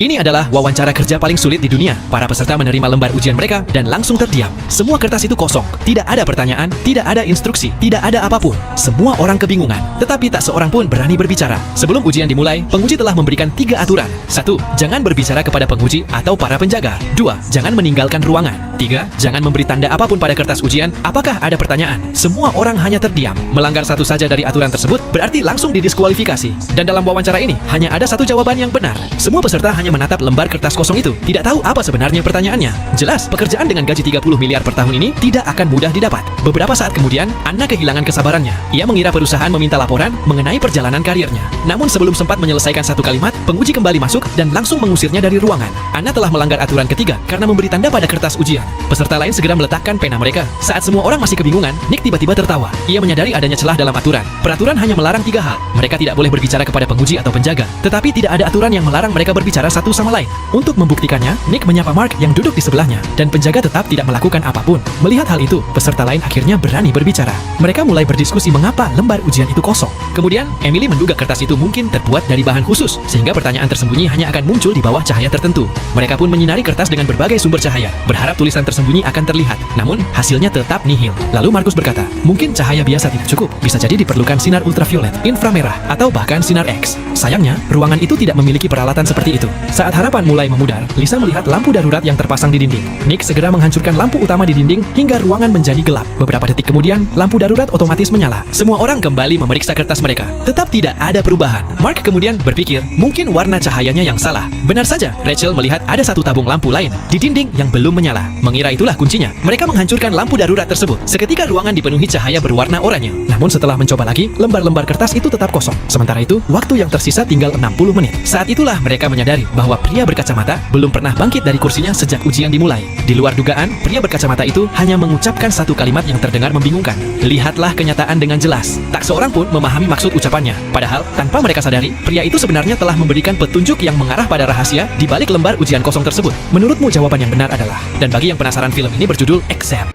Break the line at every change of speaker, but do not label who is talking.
Ini adalah wawancara kerja paling sulit di dunia. Para peserta menerima lembar ujian mereka dan langsung terdiam. Semua kertas itu kosong. Tidak ada pertanyaan, tidak ada instruksi, tidak ada apapun. Semua orang kebingungan. Tetapi tak seorang pun berani berbicara. Sebelum ujian dimulai, penguji telah memberikan 3 aturan. 1. Jangan berbicara kepada penguji atau para penjaga. 2. Jangan meninggalkan ruangan. 3. Jangan memberi tanda apapun pada kertas ujian. Apakah ada pertanyaan? Semua orang hanya terdiam. Melanggar satu saja dari aturan tersebut berarti langsung didiskualifikasi. Dan dalam wawancara ini hanya ada satu jawaban yang benar. Semua peserta hanya menatap lembar kertas kosong itu, tidak tahu apa sebenarnya pertanyaannya. Jelas, pekerjaan dengan gaji 30 miliar per tahun ini tidak akan mudah didapat. Beberapa saat kemudian, Anna kehilangan kesabarannya. Ia mengira perusahaan meminta laporan mengenai perjalanan karirnya. Namun sebelum sempat menyelesaikan satu kalimat, penguji kembali masuk dan langsung mengusirnya dari ruangan. Anna telah melanggar aturan ketiga karena memberi tanda pada kertas ujian. Peserta lain segera meletakkan pena mereka. Saat semua orang masih kebingungan, Nick tiba-tiba tertawa. Ia menyadari adanya celah dalam aturan. Peraturan hanya melarang 3 hal. Mereka tidak boleh berbicara kepada penguji atau penjaga, tetapi tidak ada aturan yang melarang mereka berbicara satu sama lain. Untuk membuktikannya, Nick menyapa Mark yang duduk di sebelahnya, dan penjaga tetap tidak melakukan apapun. Melihat hal itu, peserta lain akhirnya berani berbicara. Mereka mulai berdiskusi mengapa lembar ujian itu kosong. Kemudian, Emily menduga kertas itu mungkin terbuat dari bahan khusus, sehingga pertanyaan tersembunyi hanya akan muncul di bawah cahaya tertentu. Mereka pun menyinari kertas dengan berbagai sumber cahaya, berharap tulisan tersembunyi akan terlihat. Namun, hasilnya tetap nihil. Lalu Markus berkata, mungkin cahaya biasa tidak cukup, bisa jadi diperlukan sinar ultraviolet, inframerah, atau bahkan sinar X. Sayangnya, ruangan itu tidak memiliki peralatan seperti itu. Saat harapan mulai memudar, Lisa melihat lampu darurat yang terpasang di dinding. Nick segera menghancurkan lampu utama di dinding hingga ruangan menjadi gelap. Beberapa detik kemudian, lampu darurat otomatis menyala. Semua orang kembali memeriksa kertas mereka. Tetap tidak ada perubahan. Mark kemudian berpikir, mungkin warna cahayanya yang salah. Benar saja, Rachel melihat ada satu tabung lampu lain di dinding yang belum menyala. Mengira itulah kuncinya, mereka menghancurkan lampu darurat tersebut. Seketika ruangan dipenuhi cahaya berwarna oranye. Namun setelah mencoba lagi, lembar-lembar kertas itu tetap kosong. Sementara itu, waktu yang tersisa tinggal 60 menit. Saat itulah mereka menyadari bahwa pria berkacamata belum pernah bangkit dari kursinya sejak ujian dimulai. Di luar dugaan, pria berkacamata itu hanya mengucapkan satu kalimat yang terdengar membingungkan. Lihatlah kenyataan dengan jelas. Tak seorang pun memahami maksud ucapannya. Padahal, tanpa mereka sadari, pria itu sebenarnya telah memberikan petunjuk yang mengarah pada rahasia di balik lembar ujian kosong tersebut. Menurutmu jawaban yang benar adalah? Dan bagi yang penasaran, film ini berjudul Exam.